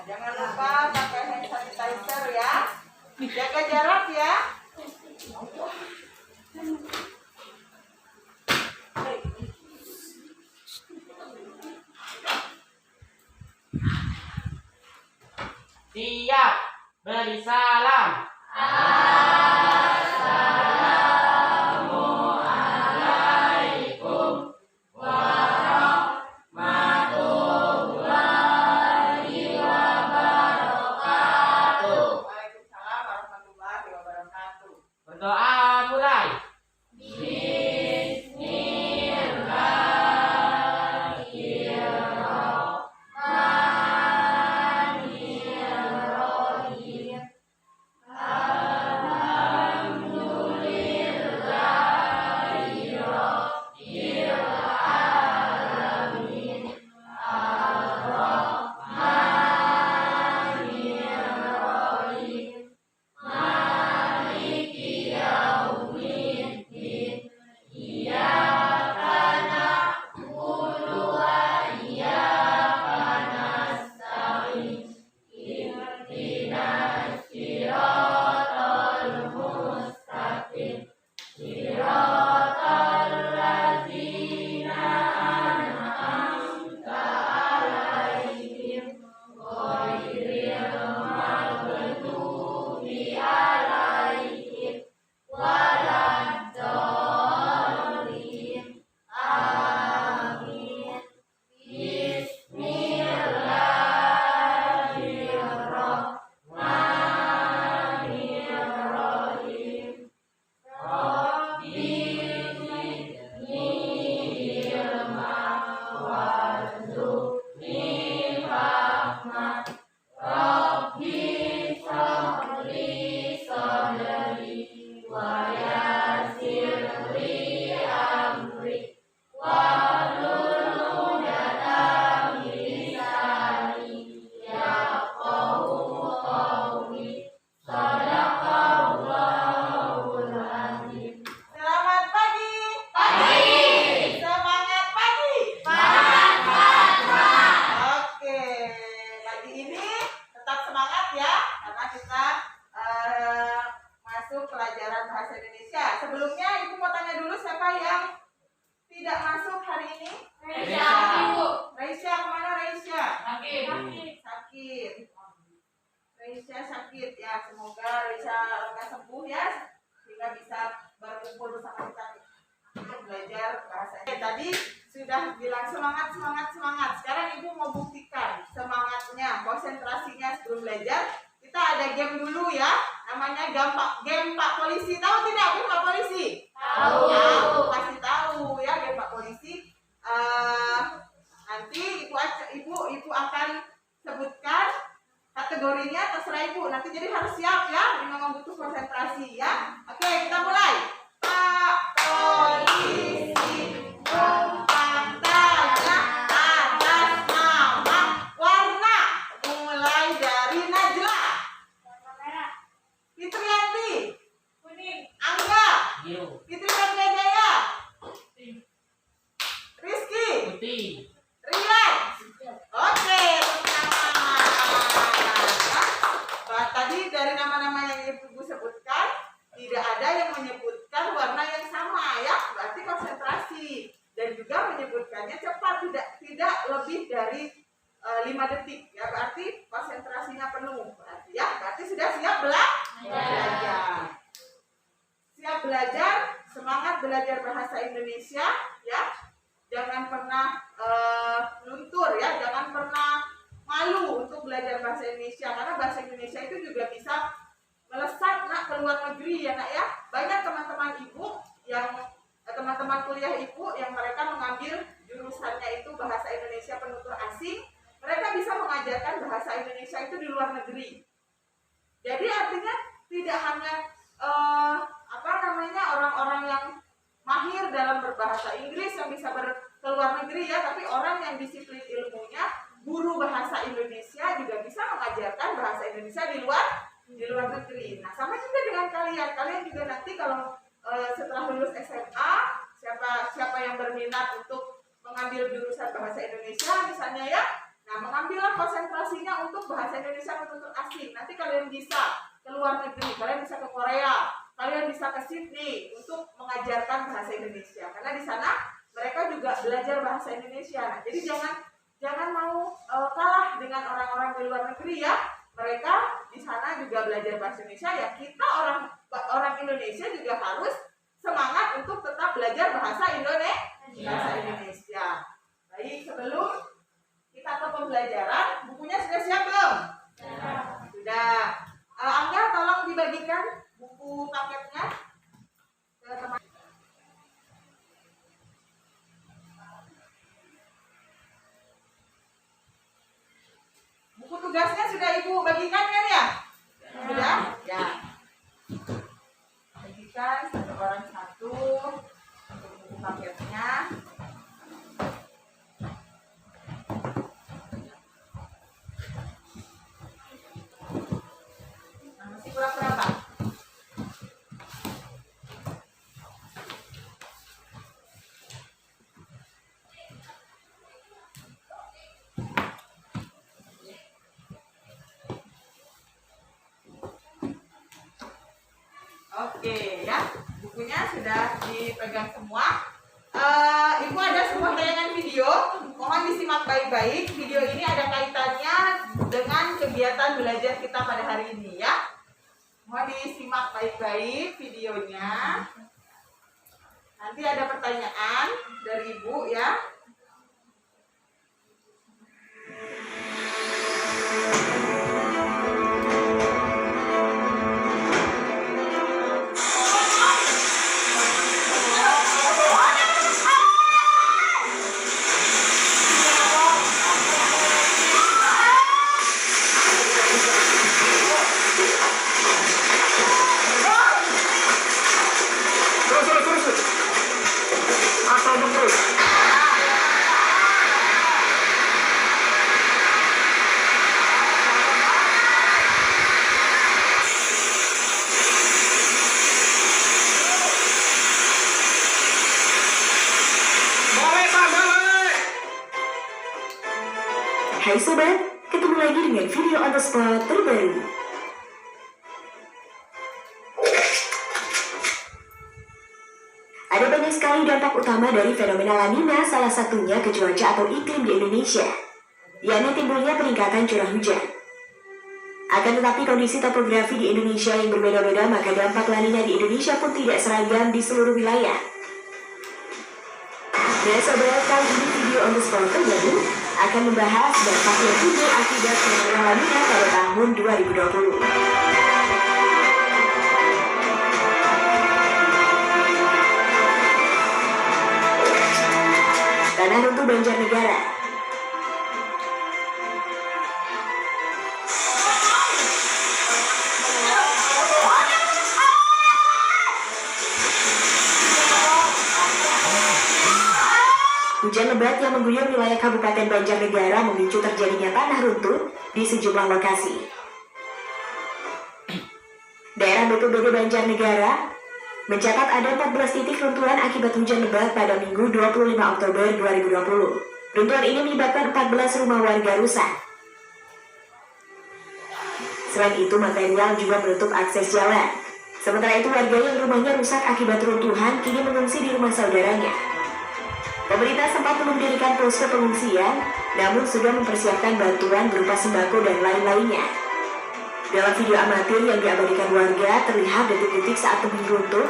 Jangan lupa pakai hand sanitizer ya. Jaga jarak ya. Siap, beri salam. Assalamualaikum warahmatullahi wabarakatuh. Waalaikumsalam warahmatullahi wabarakatuh. Berdoa mulai. Selamat pagi. Semangat pagi. Oke, pagi ini tetap semangat ya, karena kita masuk pelajaran bahasa Indonesia. Sebelumnya Ibu mau tanya dulu siapa yang tidak masuk hari ini? Reisha, kemana Reisha? Sakit. Reisha sakit ya, semoga Reisha lekas sembuh ya, sehingga bisa berkumpul bersama kita untuk belajar bahasa. Tadi sudah bilang semangat. Sekarang Ibu mau buktikan semangatnya, konsentrasinya sebelum belajar. Kita ada game dulu ya, namanya game Pak Polisi. Tahu tidak game Pak Polisi? Tahu, pasti tahu ya game Pak Polisi. Nanti Ibu akan sebutkan kategorinya, terserah Ibu. Nanti jadi harus siap ya, memang butuh konsentrasi ya. Oke, kita mulai. Pak Polisi numpang tanya atas nama warna. Mulai dari Najla. Fitriyanti. Angga. Biru, Fitri Jaya. Rizky. putih. Rian. Oke, tadi dari nama-nama yang Ibu sebutkan tidak ada yang menyebutkan warna yang sama ya, berarti konsentrasi, dan juga menyebutkannya cepat, tidak lebih dari 5 detik ya, berarti konsentrasinya penuh, berarti sudah siap belajar. Siap belajar, semangat belajar bahasa Indonesia ya. Jangan pernah luntur ya, jangan pernah malu untuk belajar bahasa Indonesia, karena bahasa Indonesia itu juga bisa melesat nak ke luar negeri ya nak ya. Banyak teman-teman Ibu yang teman-teman kuliah Ibu yang mereka mengambil jurusannya itu bahasa Indonesia penutur asing, mereka bisa mengajarkan bahasa Indonesia itu di luar negeri. Jadi artinya tidak hanya orang-orang yang mahir dalam berbahasa Inggris yang bisa ke luar negeri ya, tapi orang yang disiplin ilmunya, guru bahasa Indonesia juga bisa mengajarkan bahasa Indonesia di luar negeri. Nah, sama juga dengan kalian juga nanti kalau setelah lulus SMA, siapa yang berminat untuk mengambil jurusan bahasa Indonesia misalnya ya, Nah, mengambillah konsentrasinya untuk bahasa Indonesia penutur asing. Nanti kalian bisa ke luar negeri, kalian bisa ke Korea, kalian bisa ke Sydney untuk mengajarkan bahasa Indonesia. Karena di sana mereka juga belajar bahasa Indonesia. Nah, jadi jangan mau kalah dengan orang-orang di luar negeri ya. Mereka di sana juga belajar bahasa Indonesia ya. Kita orang Indonesia juga harus semangat untuk tetap belajar bahasa Indonesia. Baik, sebelum kita ke pembelajaran, bukunya sudah siap belum? Sudah. Angga, tolong dibagikan buku paketnya ke teman. Buku tugasnya sudah Ibu bagikan kan ya? Sudah? Ya. Bagikan satu orang satu untuk buku paketnya. Nah, masih kurang berapa? Oke ya, bukunya sudah dipegang semua. Ibu ada sebuah tayangan video, mohon disimak baik-baik. Video ini ada kaitannya dengan kegiatan belajar kita pada hari ini ya. Mohon disimak baik-baik videonya. Nanti ada pertanyaan dari Ibu ya. Hai sobat, ketemu lagi dengan video on the spot terbaru. Ada banyak sekali dampak utama dari fenomena La Nina, salah satunya ke cuaca atau iklim di Indonesia, yakni timbulnya peningkatan curah hujan. Akan tetapi kondisi topografi di Indonesia yang berbeda-beda, maka dampak La Nina di Indonesia pun tidak seragam di seluruh wilayah. Nah sobat, kali ini video on the spot terbaru akan membahas dampak yang timbul akibat fenomena La Nina pada tahun 2020. Tanah runtuh Banjarnegara. Hujan lebat yang mengguyur wilayah Kabupaten Banjarnegara memicu terjadinya tanah runtuh di sejumlah lokasi. Daerah BPBD Banjarnegara mencatat ada 14 titik runtuhan akibat hujan lebat pada Minggu 25 Oktober 2020. Runtuhan ini menyebabkan 14 rumah warga rusak. Selain itu, material juga menutup akses jalan. Sementara itu, warga yang rumahnya rusak akibat runtuhan kini mengungsi di rumah saudaranya. Pemerintah sempat mendirikan posko pengungsian, namun sudah mempersiapkan bantuan berupa sembako dan lain-lainnya. Dalam video amatir yang diabadikan warga, terlihat detik-detik saat tebing runtuh.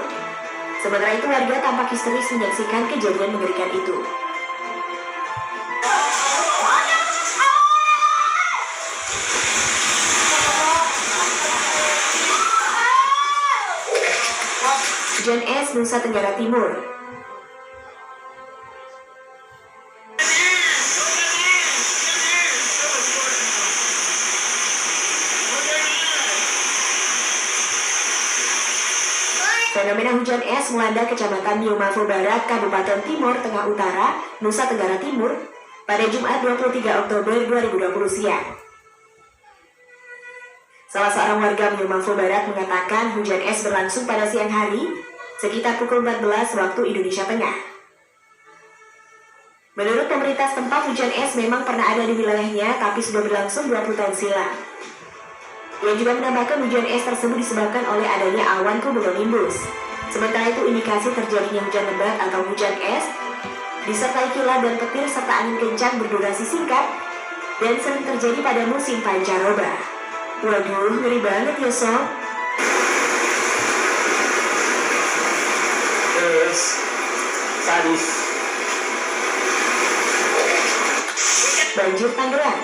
Sementara itu, warga tampak histeris menyaksikan kejadian mengerikan itu. Hujan es, Nusa Tenggara Timur. Fenomena hujan es melanda Kecamatan Niomavo Barat, Kabupaten Timur Tengah Utara, Nusa Tenggara Timur, pada Jumat 23 Oktober 2020 siang. Salah seorang warga Niomavo Barat mengatakan hujan es berlangsung pada siang hari, sekitar pukul 14 waktu Indonesia Tengah. Menurut pemerintah setempat, hujan es memang pernah ada di wilayahnya, tapi sudah berlangsung 20 tahun silam. Ia juga menambahkan hujan es tersebut disebabkan oleh adanya awan cumulonimbus. Sementara itu, indikasi terjadinya hujan lebat atau hujan es disertai kilat dan petir serta angin kencang berdurasi singkat dan sering terjadi pada musim pancaroba. Waduh, ngeri banget ya, Sob. Sadis. Banjir Tangerang.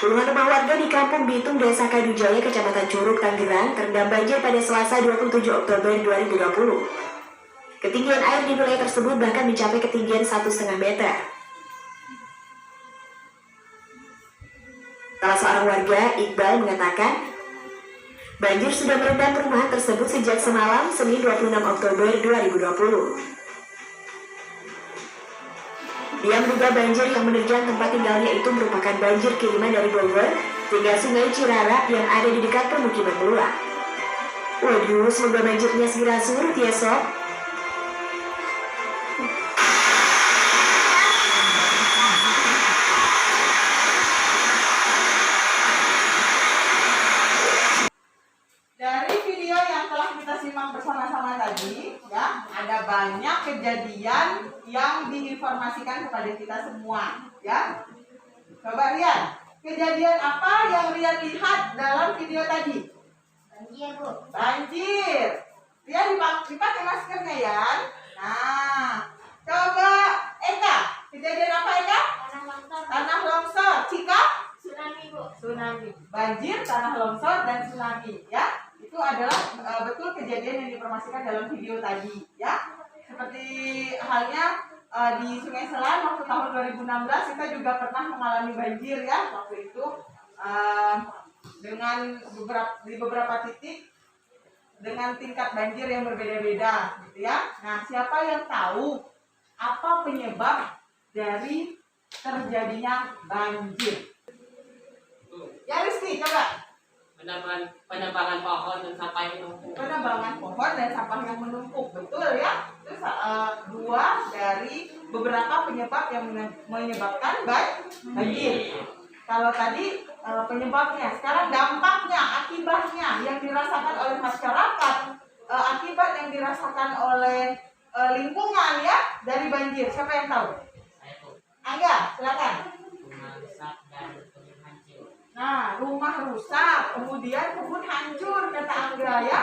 Puluhan rumah warga di Kampung Bitung, Desa Kadujaya, Kecamatan Curug, Tangerang terendam banjir pada Selasa 27 Oktober 2020. Ketinggian air di wilayah tersebut bahkan mencapai ketinggian 1,5 meter. Salah seorang warga, Iqbal, mengatakan banjir sudah merendam perumahan tersebut sejak semalam Senin 26 Oktober 2020. Dia menduga banjir yang menerjang tempat tinggalnya itu merupakan banjir kiriman dari Bogor hingga Sungai Cirarap yang ada di dekat permukiman Meluak. Waduh, semoga banjirnya segera surut ya, Sob. Dari video yang telah kita simak bersama-sama tadi, ya, ada banyak kejadian yang diinformasikan kepada kita semua, ya. Coba lihat, kejadian apa yang Rian lihat dalam video tadi? Banjir, Bu. Banjir. Rian dipakai maskernya ya. Nah, coba Eka, kejadian apa Eka? Tanah longsor. Tanah longsor. Cika? Tsunami, Bu. Tsunami. Banjir, tanah longsor, dan tsunami, ya. Itu adalah betul kejadian yang diinformasikan dalam video tadi, ya. Seperti halnya di Sungai Selan waktu tahun 2016 kita juga pernah mengalami banjir, ya. Waktu itu dengan beberapa titik dengan tingkat banjir yang berbeda-beda, gitu ya. Nah, siapa yang tahu apa penyebab dari terjadinya banjir? Ya, Rizky, coba. Penebangan pohon dan sampah yang menumpuk. Penebangan pohon dan sampah yang menumpuk, betul ya. Itu dua dari beberapa penyebab yang menyebabkan banjir. Kalau tadi penyebabnya, sekarang dampaknya, akibatnya yang dirasakan oleh masyarakat, akibat yang dirasakan oleh lingkungan ya dari banjir. Siapa yang tahu? Saya tuh Angga, silakan. rumah rusak dan kebun hancur. Nah, rumah rusak, kemudian kebun hancur, kata Angga ya.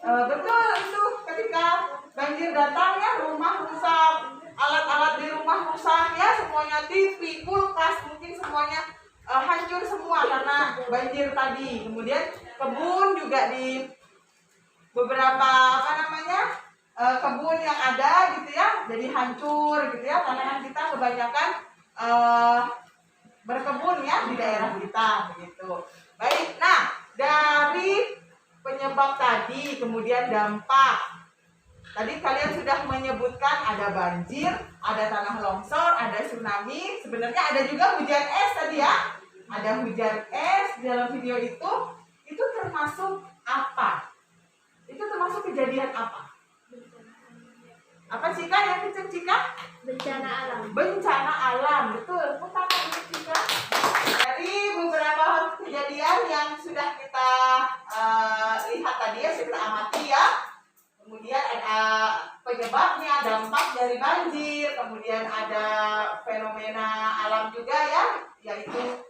Betul itu, ketika banjir datang ya, rumah rusak, alat-alat di rumah rusak ya, semuanya TV, kulkas, mungkin semuanya hancur semua karena banjir tadi. Kemudian kebun juga di beberapa kebun yang ada gitu ya, jadi hancur gitu ya, karena kan kita kebanyakan berkebun ya di daerah kita begitu. Baik, nah dari penyebab tadi kemudian dampak. Tadi kalian sudah menyebutkan ada banjir, ada tanah longsor, ada tsunami. Sebenarnya ada juga hujan es tadi ya. Ada hujan es dalam video itu termasuk apa? Itu termasuk kejadian apa? Apa Cika yang kecil Cika? Bencana alam. Bencana alam, betul. Apa itu Cika? Dari beberapa kejadian yang sudah kita lihat tadi ya, sudah kita amati ya. Kemudian ada penyebabnya, dampak dari banjir, kemudian ada fenomena alam juga ya, yaitu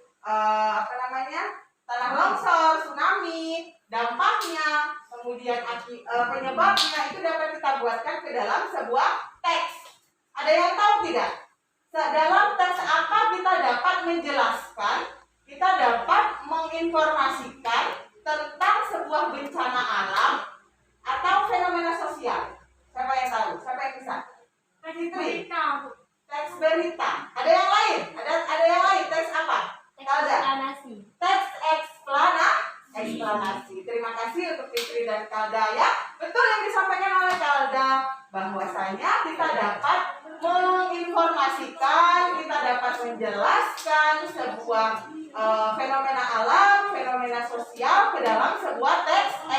tanah longsor, tsunami, dampaknya, kemudian penyebabnya itu dapat kita buatkan ke dalam sebuah teks. Ada yang tahu tidak? Dalam teks apa kita dapat menjelaskan, kita dapat menginformasikan tentang sebuah bencana alam atau fenomena sosial. Siapa yang tahu? Siapa yang bisa? Fitri. Teks berita. Ada yang lain? Ada yang lain? Teks apa? Eksplanasi. Teks eksplanasi. Terima kasih untuk Fitri dan Kalda ya. Betul yang disampaikan oleh Kalda, bahwasanya kita dapat menginformasikan, kita dapat menjelaskan sebuah fenomena alam, fenomena sosial ke dalam sebuah teks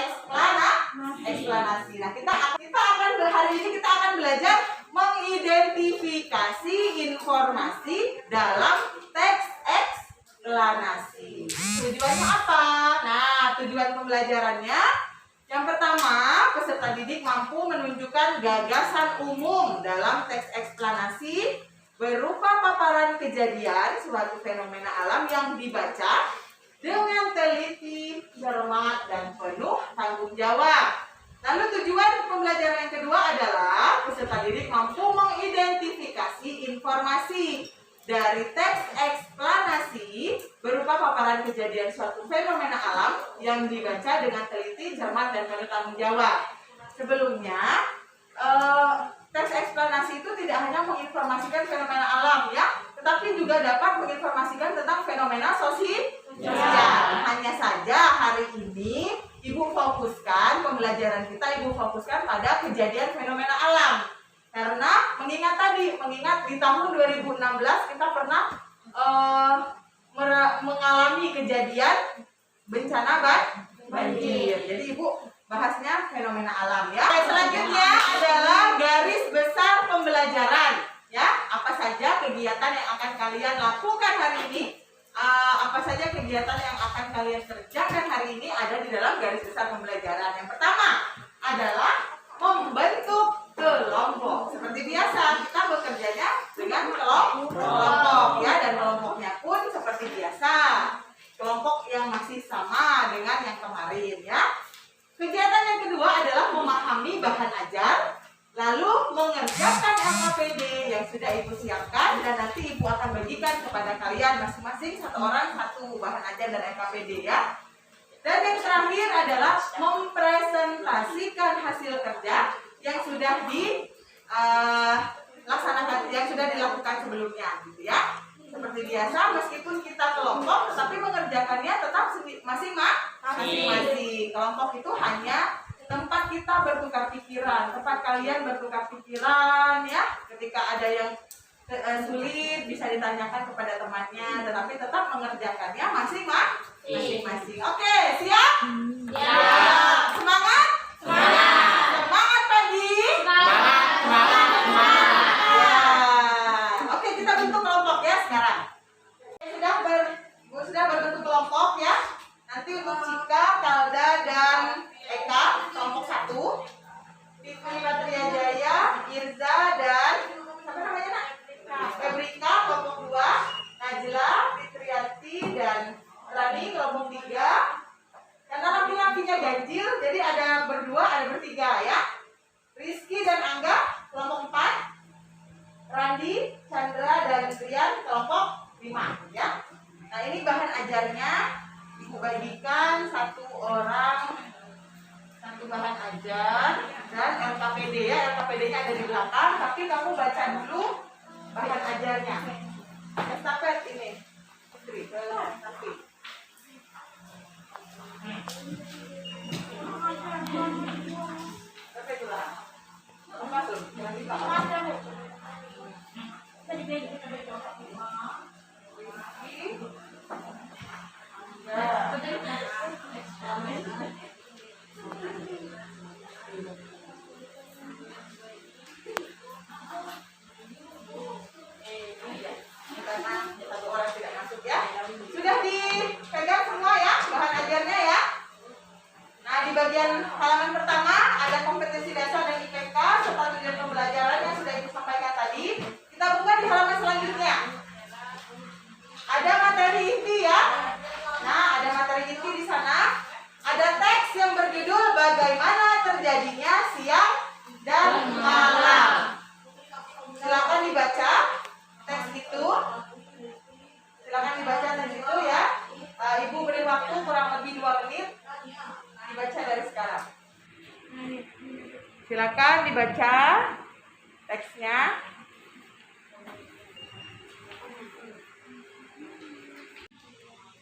eksplanasi. Nah, kita akan hari ini kita akan belajar mengidentifikasi informasi dalam teks eksplanasi. Tujuannya apa? Nah, tujuan pembelajarannya yang pertama, peserta didik mampu menunjukkan gagasan umum dalam teks eksplanasi berupa paparan kejadian suatu fenomena alam yang dibaca dengan teliti, cermat, dan penuh tanggung jawab. Lalu tujuan pembelajaran yang kedua adalah peserta didik mampu mengidentifikasi informasi dari teks eksplanasi berupa paparan kejadian suatu fenomena alam yang dibaca dengan teliti, cermat, dan penuh tanggung jawab. Sebelumnya, teks eksplanasi itu tidak hanya menginformasikan fenomena alam ya, tetapi juga dapat menginformasikan tentang fenomena sosial. Hanya saja hari ini Ibu fokuskan pembelajaran kita, Ibu fokuskan pada kejadian fenomena alam. Karena mengingat di tahun 2016 kita pernah mengalami kejadian bencana banjir. Jadi Ibu bahasnya fenomena alam ya. Selanjutnya adalah garis besar pembelajaran ya. Apa saja kegiatan yang akan kalian lakukan hari ini? Apa saja kegiatan yang akan kalian kerjakan hari ini ada di dalam garis besar pembelajaran. Yang pertama adalah membentuk kelompok. Seperti biasa kita bekerjanya dengan kelompok ya, dan kelompoknya pun seperti biasa, kelompok yang masih sama dengan yang kemarin ya. Kegiatan yang kedua adalah memahami bahan ajar, lalu mengerjakan LKPD yang sudah Ibu siapkan, dan nanti Ibu akan bagikan kepada kalian masing-masing satu orang satu bahan ajar dan LKPD ya. Dan yang terakhir adalah mempresentasikan hasil kerja yang sudah dilaksanakan, yang sudah dilakukan sebelumnya gitu ya. Seperti biasa, meskipun kita kelompok tetapi mengerjakannya tetap masing-masing. Kelompok itu hanya tempat kita bertukar pikiran, tempat kalian bertukar pikiran ya. Ketika ada yang sulit bisa ditanyakan kepada temannya, tetapi tetap mengerjakannya masing-masing. Oke, siap? Ya. Semangat? Semangat pagi? Ya. Oke, kita bentuk kelompok ya sekarang. Sudah berbentuk kelompok ya. Nanti untuk Cika, Kalda, dan Eka kelompok 1, Fitri Patria Jaya, Irza, dan apa namanya nak? Febrika kelompok 2, Najla, Fitriati, dan Rani kelompok 3. Karena laki-lakinya ganjil, jadi ada berdua, ada bertiga ya. Rizky dan Angga kelompok 4, Randi, Chandra, dan Rian kelompok 5 ya. Nah, ini bahan ajarnya Ibu bagikan satu orang satu bahan ajar dan LKPD ya. LKPD-nya ada di belakang, tapi kamu baca dulu bahan ajarnya. Estafet ini. Putri, estafet. Estafet dulu. Masuk, jangan dibawa. Sudah dipegang semua ya bahan ajarnya ya. Nah, di bagian halaman pertama ada kompetensi dasar dan IPK serta tujuan pembelajaran yang sudah Ibu sampaikan tadi. Kita buka di halaman selanjutnya. Ada materi inti ya. Nah, ada materi inti di sana. Ada teks yang berjudul bagaimana terjadinya siang dan malam. Silakan dibaca teks itu. Silakan dibaca teks itu ya. Ibu beri waktu kurang lebih 2 menit. Dibaca dari sekarang. Silakan dibaca teksnya.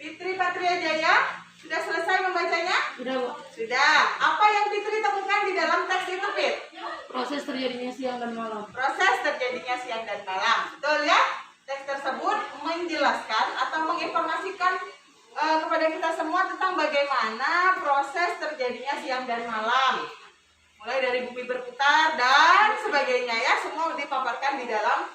Fitri Patria Jaya, sudah selesai membacanya? Sudah, Bu. Sudah. Apa yang Fitri temukan di dalam teks itu, Fit? Proses proses terjadinya siang dan malam. Proses terjadinya siang dan malam. Betul ya? Teks tersebut menjelaskan atau menginformasikan kepada kita semua tentang bagaimana proses terjadinya siang dan malam. Mulai dari bumi berputar dan sebagainya ya, semua dipaparkan di dalam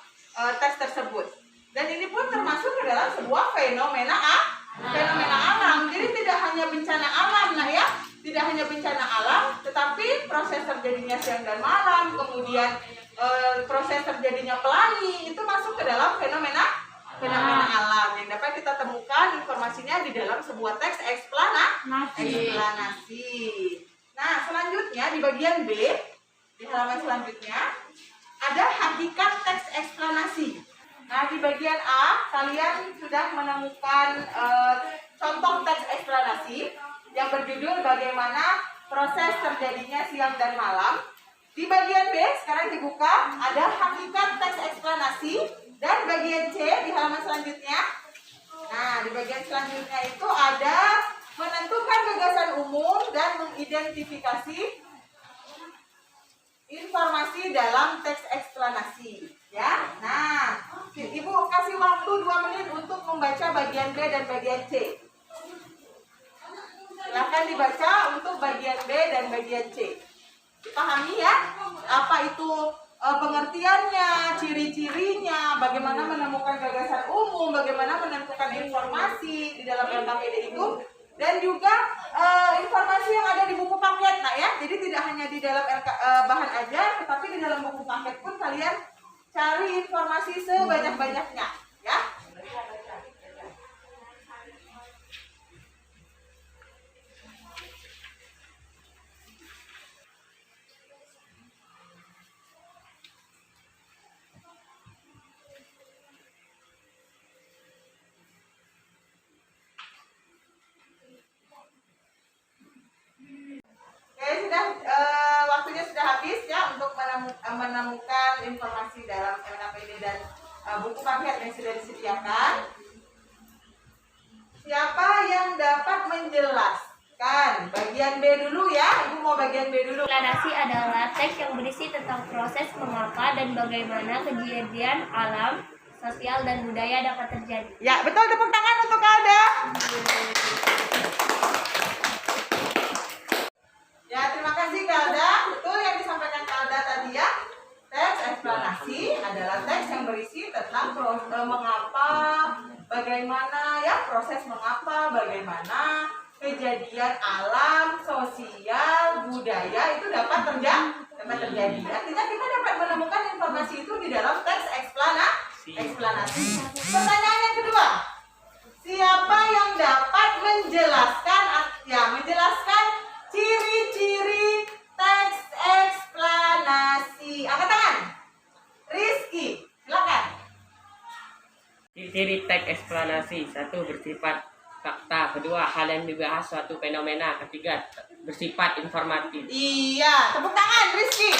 teks tersebut. Dan ini pun termasuk ke dalam sebuah fenomena alam. Jadi tidak hanya bencana alam, nah ya, tidak hanya bencana alam, tetapi proses terjadinya siang dan malam, kemudian proses terjadinya pelangi itu masuk ke dalam fenomena alam yang dapat kita temukan informasinya di dalam sebuah teks eksplanasi. Nah, selanjutnya di bagian B, di halaman selanjutnya ada hakikat teks eksplanasi. Nah, di bagian A kalian sudah menemukan contoh teks eksplanasi yang berjudul bagaimana proses terjadinya siang dan malam. Di bagian B sekarang dibuka ada hakikat teks eksplanasi, dan bagian C di halaman selanjutnya. Nah, di bagian selanjutnya itu ada menentukan gagasan umum dan mengidentifikasi informasi dalam teks eksplanasi. Ya, nah, Ibu kasih waktu 2 menit untuk membaca bagian B dan bagian C. Silahkan dibaca untuk bagian B dan bagian C. Dipahami ya, apa itu pengertiannya, ciri-cirinya, bagaimana menemukan gagasan umum, bagaimana menentukan informasi di dalam LKPD itu, dan juga informasi yang ada di buku paket, nah ya. Jadi tidak hanya di dalam bahan ajar, tetapi di dalam buku paket pun kalian cari informasi sebanyak-banyaknya, ya. Waktunya sudah habis ya untuk menemukan informasi dalam LKPD dan buku paket yang sudah disediakan. Siapa yang dapat menjelaskan? Bagian B dulu ya, Ibu mau bagian B dulu. Eksplanasi adalah teks yang berisi tentang proses mengapa dan bagaimana kejadian alam, sosial, dan budaya dapat terjadi. Ya, betul, tepuk tangan untuk Alda. Ya, terima kasih Alda. Betul yang disampaikan Alda tadi ya. Teks eksplanasi adalah teks yang berisi tentang mengapa, bagaimana ya, proses mengapa, bagaimana kejadian alam, sosial, budaya itu dapat terjadi. Artinya kita dapat menemukan informasi itu di dalam teks eksplanasi. Pertanyaan yang kedua, siapa yang dapat menjelaskan ciri-ciri teks eksplanasi? Angkat tangan. Rizky, silakan. Ciri teks eksplanasi: 1. Bersifat fakta. 2. Hal yang dibahas suatu fenomena. 3. Bersifat informatif. Iya, tepuk tangan Rizky.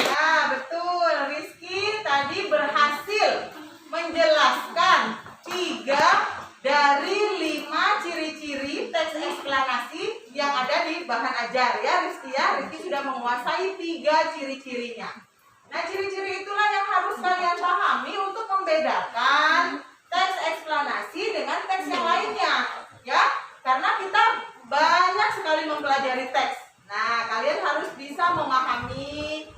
Ya, betul. Rizky tadi berhasil menjelaskan 3 dari 5 ciri-ciri teks eksplanasi yang ada di bahan ajar ya Rizky ya. Rizky sudah menguasai 3 ciri-cirinya. Nah, ciri-ciri itulah yang harus kalian pahami untuk membedakan teks eksplanasi dengan teks yang lainnya ya. Karena kita banyak sekali mempelajari teks. Nah, kalian harus bisa memahami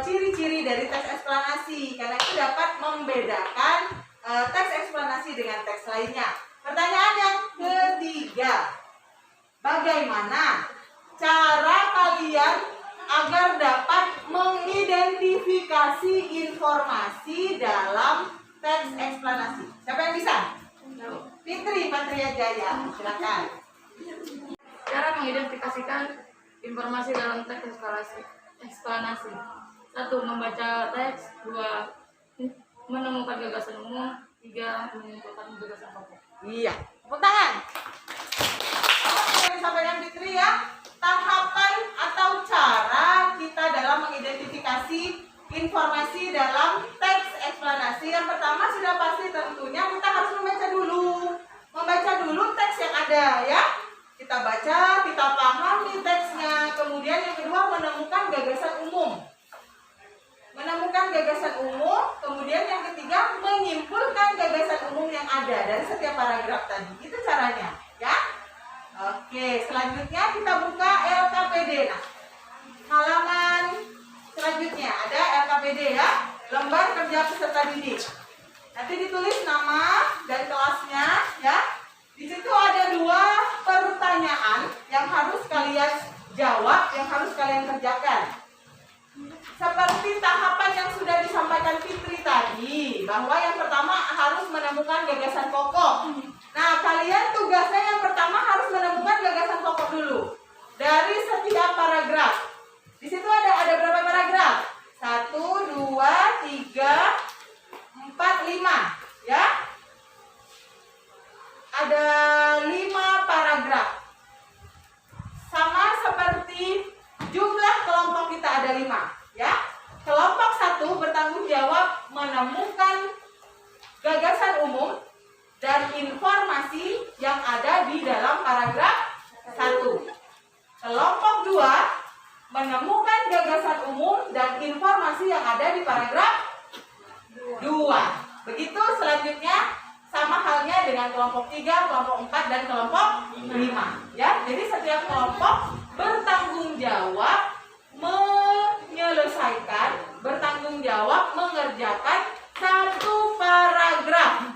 ciri-ciri dari teks eksplanasi, karena itu dapat membedakan teks eksplanasi dengan teks lainnya. Pertanyaan yang ketiga, bagaimana cara kalian agar dapat mengidentifikasi informasi dalam teks eksplanasi? Siapa yang bisa? Fitri Patria Jaya, silakan. Cara mengidentifikasikan informasi dalam teks eksplanasi. 1. Membaca teks. 2. Menemukan gagasan umum. 3. Menyimpulkan gagasan pokok. Iya, tepuk tangan. Yang disampaikan Fitri ya, tahapan atau cara kita dalam mengidentifikasi informasi dalam teks eksplanasi. Yang pertama sudah pasti tentunya kita harus membaca dulu teks yang ada ya. Kita kita baca, kita pahami teksnya. Kemudian yang kedua menemukan gagasan umum. Menemukan gagasan umum, kemudian yang ketiga menyimpulkan gagasan umum yang ada dari setiap paragraf tadi. Itu caranya, ya. Oke, selanjutnya kita buka LKPD. Nah, halaman selanjutnya ada LKPD ya, lembar kerja peserta didik. Nanti ditulis nama dan kelasnya ya. Di situ ada 2 pertanyaan yang harus kalian jawab, yang harus kalian kerjakan. Seperti tahapan yang sudah disampaikan Fitri tadi, bahwa yang pertama harus menemukan gagasan pokok. Nah, kalian tugasnya yang pertama harus menemukan gagasan pokok dulu dari setiap paragraf. Di situ ada berapa paragraf? 1, 2, 3, 4, 5, ya. Ada 5 paragraf. Sama seperti jumlah kelompok kita ada 5, ya. Kelompok 1 bertanggung jawab menemukan gagasan umum dan informasi yang ada di dalam paragraf 1. Kelompok 2 menemukan gagasan umum dan informasi yang ada di paragraf 2. Begitu selanjutnya, sama halnya dengan kelompok 3, kelompok 4, dan kelompok 5. Ya, jadi setiap kelompok bertanggung jawab menyelesaikan, bertanggung jawab mengerjakan 1 paragraf.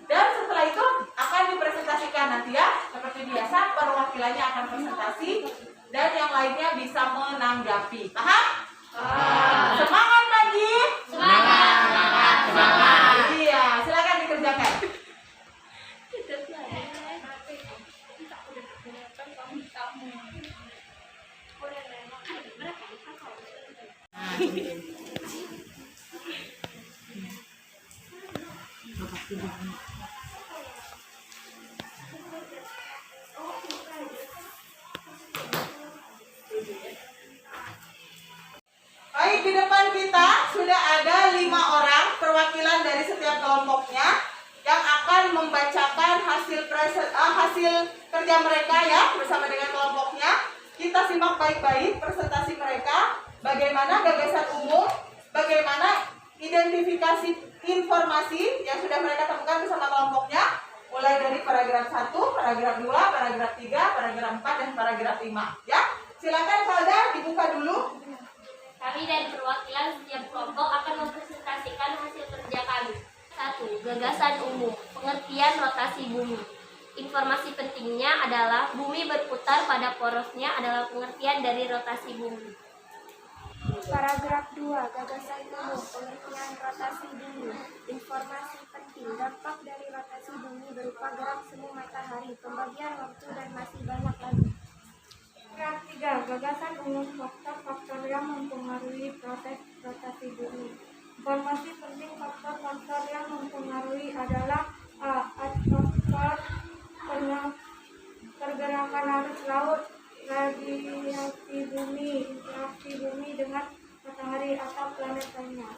Dan setelah itu akan dipresentasikan nanti ya, seperti biasa perwakilannya akan presentasi dan yang lainnya bisa menanggapi. Paham? Semangat pagi. Semangat. Iya, silakan dikerjakan. Baik, di depan kita sudah ada 5 orang perwakilan dari setiap kelompoknya yang akan membacakan hasil kerja mereka ya bersama dengan kelompoknya. Kita simak baik-baik presentasi mereka, bagaimana gagasan umum, bagaimana identifikasi informasi yang sudah mereka temukan bersama kelompoknya, mulai dari paragraf 1, paragraf 2, paragraf 3, paragraf 4, dan paragraf 5 ya. Silakan Falda dibuka dulu. Kami dari perwakilan setiap kelompok akan mempresentasikan hasil kerja kami. 1. Gagasan umum, pengertian rotasi bumi. Informasi pentingnya adalah bumi berputar pada porosnya adalah pengertian dari rotasi bumi. Paragraf 2. Gagasan umum, pengertian rotasi bumi. Informasi penting, dampak dari rotasi bumi berupa gerak semu matahari, pembagian waktu, dan masih banyak lagi. Paragraf 3. Gagasan umum, faktor-faktor yang mempengaruhi proses rotasi bumi. Informasi penting, faktor-faktor yang mempengaruhi adalah A. Atmosfer, pergerakan arus laut, radiasi bumi, interaksi bumi dengan matahari atau planet lainnya.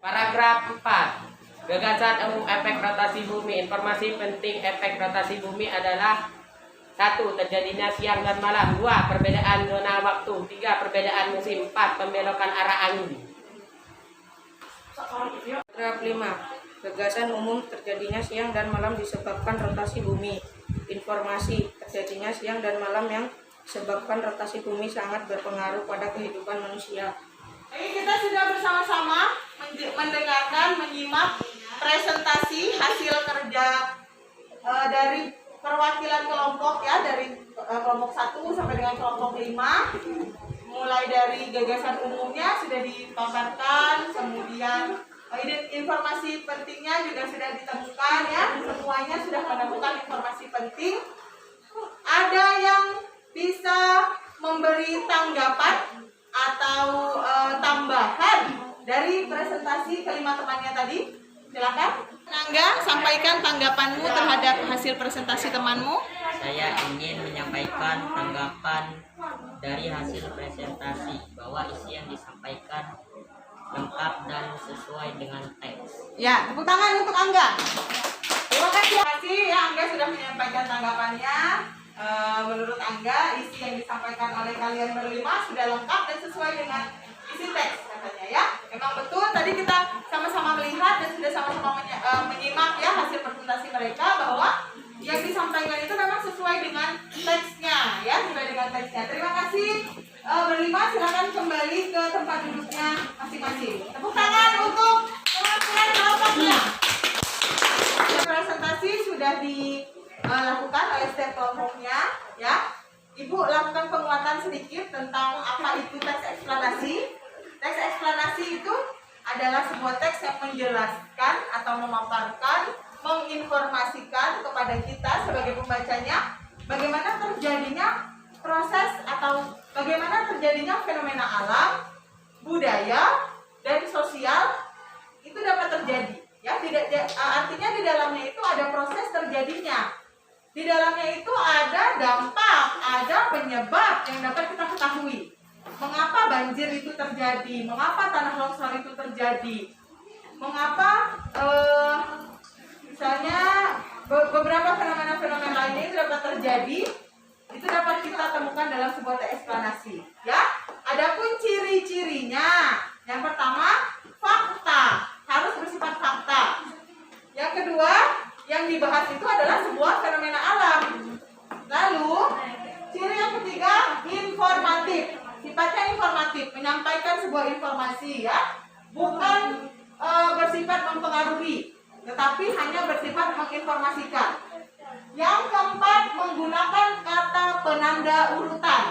Paragraf 4. Gagasan umum efek rotasi bumi. Informasi penting efek rotasi bumi adalah 1. Terjadinya siang dan malam. 2. Perbedaan zona waktu. 3. Perbedaan musim. 4. Pembelokan arah angin. Paragraf 5. Gagasan umum terjadinya siang dan malam disebabkan rotasi bumi. Informasi terjadinya siang dan malam yang disebabkan rotasi bumi sangat berpengaruh pada kehidupan manusia. Jadi kita sudah bersama-sama mendengarkan, menyimak presentasi hasil kerja dari perwakilan kelompok ya, dari kelompok 1 sampai dengan kelompok 5. Mulai dari gagasan umumnya sudah dipaparkan, kemudian informasi pentingnya juga sudah ditemukan ya, semuanya sudah menemukan informasi penting. Ada yang bisa memberi tanggapan atau tambahan dari presentasi kelima temannya tadi? Silakan. Nangga, sampaikan tanggapanmu terhadap hasil presentasi temanmu. Saya ingin menyampaikan tanggapan dari hasil presentasi bahwa isi yang disampaikan lengkap dan sesuai dengan teks. Ya, tepuk tangan untuk Angga. Terima kasih ya Angga sudah menyampaikan tanggapannya. Menurut Angga, isi yang disampaikan oleh kalian berlima sudah lengkap dan sesuai dengan isi teks katanya ya. Memang betul tadi kita sama-sama melihat dan sudah sama-sama menyimak ya hasil presentasi mereka bahwa yang disampaikan itu memang sesuai dengan teksnya ya, sesuai dengan teksnya. Terima kasih berlima, silakan kembali ke tempat duduknya masing-masing. Tepuk tangan untuk teman-teman kelompoknya. Presentasi sudah dilakukan oleh setiap kelompoknya ya. Ibu lakukan penguatan sedikit tentang apa itu teks eksplanasi. Teks eksplanasi itu adalah sebuah teks yang menjelaskan atau memaparkan, menginformasikan kepada kita sebagai pembacanya bagaimana terjadinya proses atau bagaimana terjadinya fenomena alam, budaya, dan sosial itu dapat terjadi. Ya, artinya di dalamnya itu ada proses terjadinya. Di dalamnya itu ada dampak, ada penyebab yang dapat kita ketahui. Mengapa banjir itu terjadi? Mengapa tanah longsor itu terjadi? Mengapa misalnya beberapa fenomena-fenomena lainnya itu dapat terjadi? Itu dapat kita temukan dalam sebuah teks eksplanasi. Ya, adapun ciri-cirinya, yang pertama fakta, harus bersifat fakta. Yang kedua, yang dibahas itu adalah sebuah fenomena alam. Lalu, ciri yang ketiga, informatif. Sifatnya informatif, menyampaikan sebuah informasi ya, bukan bersifat mempengaruhi, tetapi hanya bersifat menginformasikan. Yang keempat, menggunakan kata penanda urutan.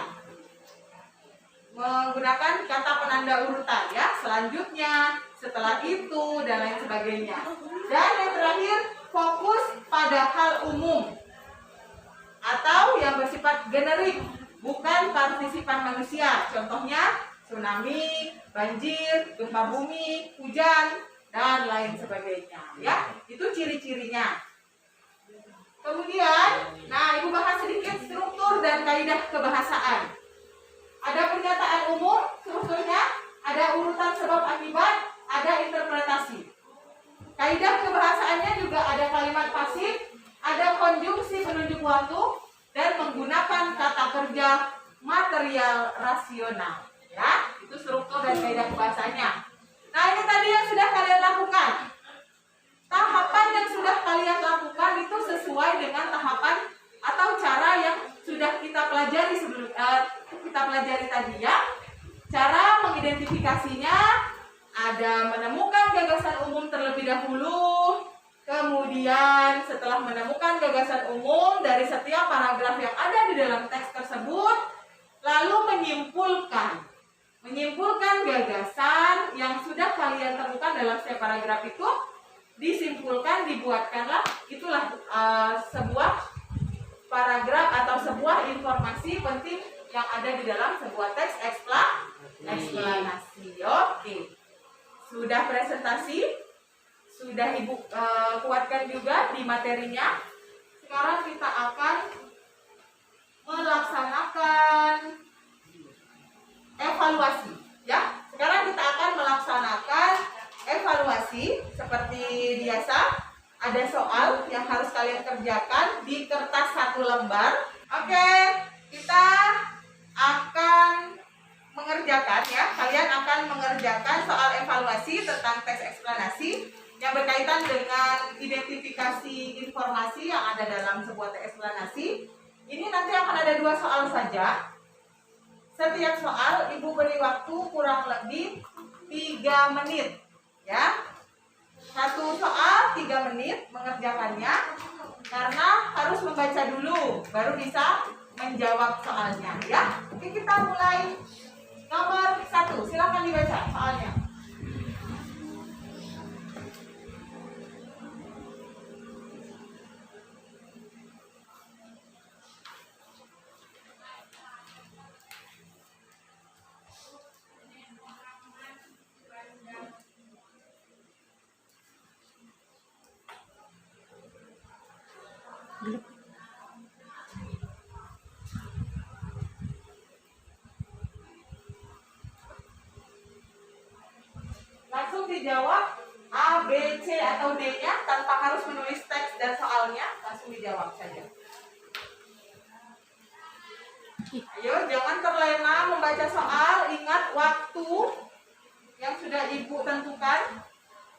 Menggunakan kata penanda urutan ya. Selanjutnya, setelah itu dan lain sebagainya. Dan yang terakhir, fokus pada hal umum atau yang bersifat generik, bukan partisipan manusia. Contohnya tsunami, banjir, gempa bumi, hujan, dan lain sebagainya. Ya, itu ciri-cirinya. Kemudian, nah Ibu bahas sedikit struktur dan kaidah kebahasaan. Ada pernyataan umum, strukturnya, ada urutan sebab akibat, ada interpretasi. Kaidah kebahasaannya juga ada kalimat pasif, ada konjungsi penunjuk waktu, dan menggunakan kata kerja material rasional. Ya, itu struktur dan kaidah kebahasaannya. Nah, ini tadi yang sudah kalian lakukan. Tahapan yang sudah kalian lakukan itu sesuai dengan tahapan atau cara yang sudah kita pelajari kita pelajari tadi ya. Cara mengidentifikasinya ada menemukan gagasan umum terlebih dahulu, kemudian setelah menemukan gagasan umum dari setiap paragraf yang ada di dalam teks tersebut, lalu menyimpulkan gagasan yang sudah kalian temukan dalam setiap paragraf itu, disimpulkan, dibuatkanlah, itulah sebuah paragraf atau sebuah informasi penting yang ada di dalam sebuah teks eksplanasi. Oke. Sudah presentasi, sudah Ibu kuatkan juga di materinya. Sekarang kita akan melaksanakan evaluasi, ya. Sekarang kita akan melaksanakan evaluasi seperti biasa. Ada soal yang harus kalian kerjakan di kertas 1 lembar. Oke, kita akan mengerjakan ya. Kalian akan mengerjakan soal evaluasi tentang teks eksplanasi yang berkaitan dengan identifikasi informasi yang ada dalam sebuah teks eksplanasi. Ini nanti akan ada 2 soal saja. Setiap soal Ibu beri waktu kurang lebih 3 menit ya. 1 soal 3 menit mengerjakannya, karena harus membaca dulu baru bisa menjawab soalnya ya. Oke, kita mulai nomor 1. Silakan dibaca soalnya. Langsung dijawab A, B, C, atau D-nya tanpa harus menulis teks dan soalnya, langsung dijawab saja. Ayo, jangan terlena membaca soal. Ingat waktu yang sudah Ibu tentukan.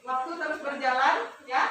Waktu terus berjalan, ya.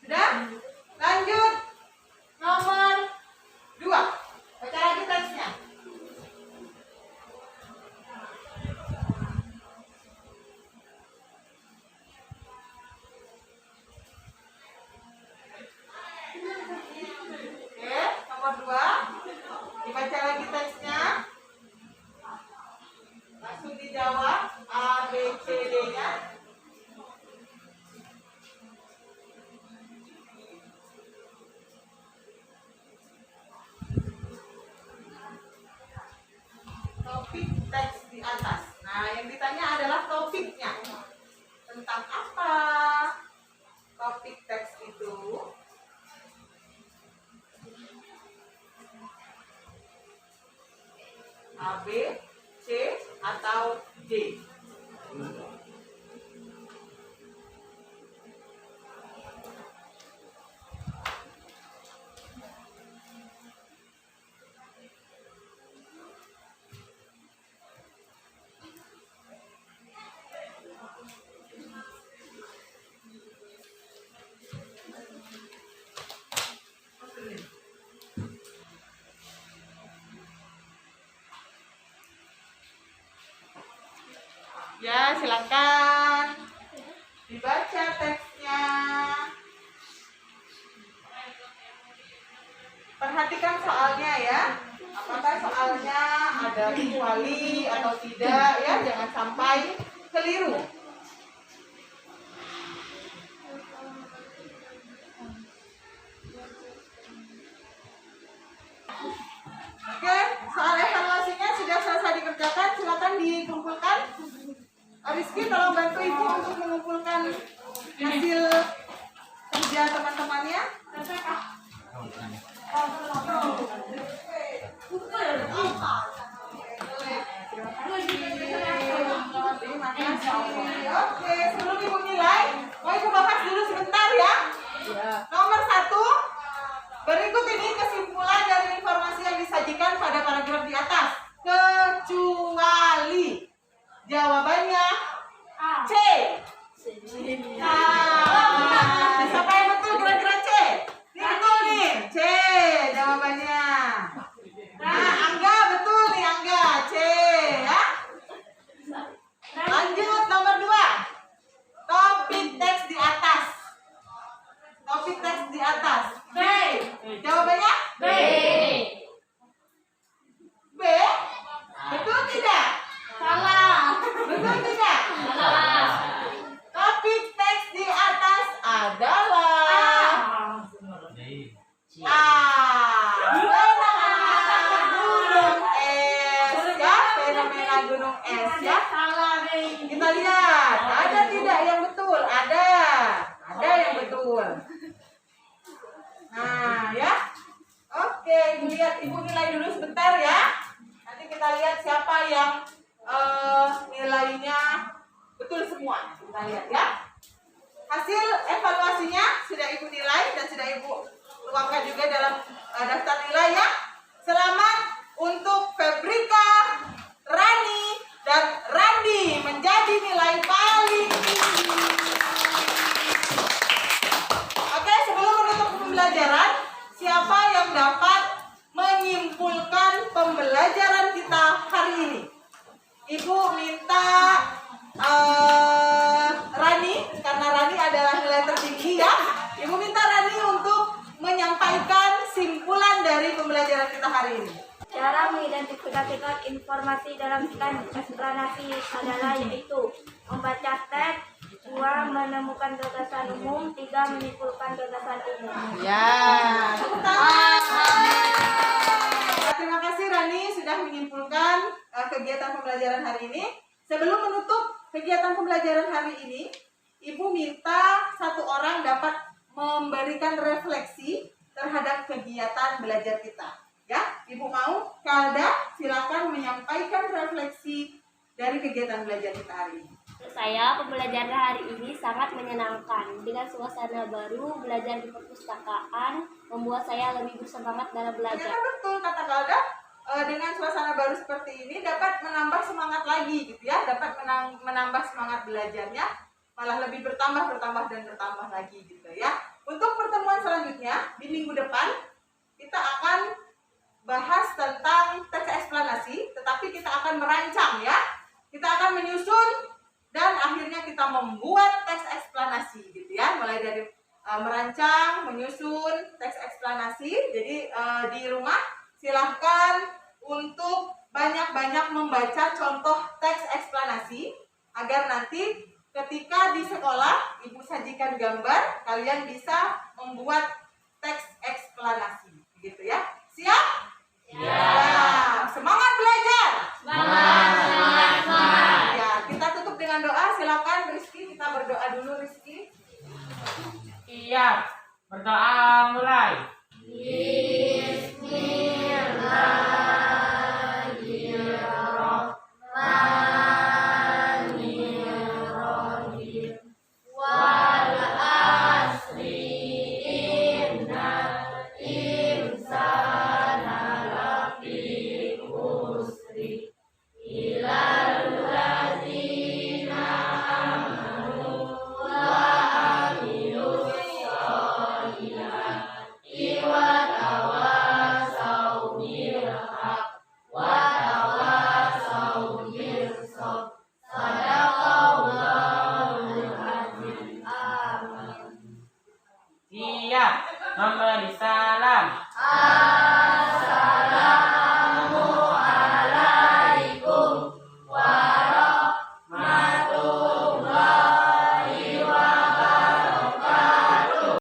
Sudah? Lanjut. Nomor 2. Baca lagi teksnya. Oke, nomor 2. Dibaca lagi teksnya. Langsung dijawab A, B, C, D-nya. Topik teks di atas. Nah, yang ditanya adalah topiknya. Tentang apa topik teks itu? A, B, C, atau D? Ya, silakan dibaca teksnya. Perhatikan soalnya ya. Apakah soalnya ada kecuali atau tidak ya, jangan sampai keliru. Oke, soal evaluasinya sudah selesai dikerjakan, silakan dikumpulkan. Rizky tolong bantu Ibu untuk mengumpulkan hasil kerja teman-temannya. Oke, sebelum Ibu nilai, mau Ibu bahas dulu sebentar ya. Nomor 1, berikut ini kesimpulan dari informasi yang disajikan pada paragraf di atas. Kecuali. Jawabannya C. Nah, siapa yang betul kira-kira C? Ini betul nih, C jawabannya. Nah, Angga betul nih, Angga C ya. Lanjut nomor 2. Topik teks di atas. Topik teks di atas. B. Jawabannya B. B. Betul tidak? Salah. Betul tidak? Salah. Topik teks di atas adalah A. Fenomena gunung es ya, fenomena gunung es ya. Kita lihat, ada tidak yang betul? Ada yang betul. Nah ya, oke, Ibu lihat, Ibu nilai dulu sebentar ya. Nanti kita lihat siapa yang nilainya betul semua. Kita lihat ya. Hasil evaluasinya sudah Ibu nilai dan sudah Ibu tuangkan juga dalam daftar nilai ya. Selamat untuk Febrika, Rani, dan Randi menjadi nilai paling tinggi. Oke, sebelum hari ini. Cara mengidentifikasikan informasi dalam teks eksplanasi adalah yaitu membaca teks, 2. menemukan gagasan umum, 3. menyimpulkan gagasan umum. Ya. Tepuk tangan. Terima kasih Rani sudah menyimpulkan kegiatan pembelajaran hari ini. Sebelum menutup kegiatan pembelajaran hari ini, Ibu minta satu orang dapat memberikan refleksi terhadap kegiatan belajar kita. Ya, Ibu mau? Kalda, silakan menyampaikan refleksi dari kegiatan belajar kita hari ini. Menurut saya, pembelajaran hari ini sangat menyenangkan. Dengan suasana baru, belajar di perpustakaan membuat saya lebih bersemangat dalam belajar. Ternyata betul kata Kalda, dengan suasana baru seperti ini dapat menambah semangat lagi gitu ya, dapat menambah semangat belajarnya, malah lebih bertambah lagi gitu ya. Untuk pertemuan selanjutnya di minggu depan kita akan bahas tentang teks eksplanasi, tetapi kita akan merancang ya. Kita akan menyusun dan akhirnya kita membuat teks eksplanasi gitu ya, mulai dari merancang, menyusun teks eksplanasi. Jadi di rumah silahkan untuk banyak-banyak membaca contoh teks eksplanasi agar nanti ketika di sekolah Ibu sajikan gambar, kalian bisa membuat teks eksplanasi gitu ya. Siap? Ya. Semangat belajar. Ya, kita tutup dengan doa. Silakan Rizky, kita berdoa dulu Rizky. Iya, berdoa mulai. Siap, memberi salam.